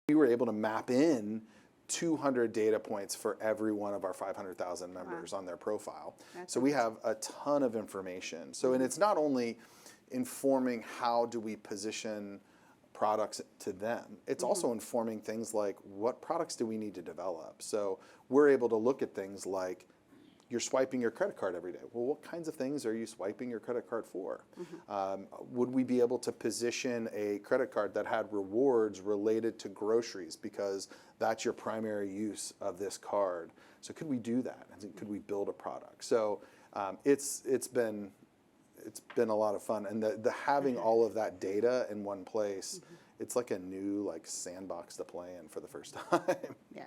We were able to map in 200 data points for every one of our 500,000 members on their profile. So we have a ton of information. So, and it's not only informing how do we position products to them, it's also informing things like what products do we need to develop. So we're able to look at things like you're swiping your credit card every day. Well, what kinds of things are you swiping your credit card for? Would we be able to position a credit card that had rewards related to groceries because that's your primary use of this card? So could we do that? Could we build a product? So it's been a lot of fun, and the having all of that data in one place, it's like a new sandbox to play in for the first time. Yeah.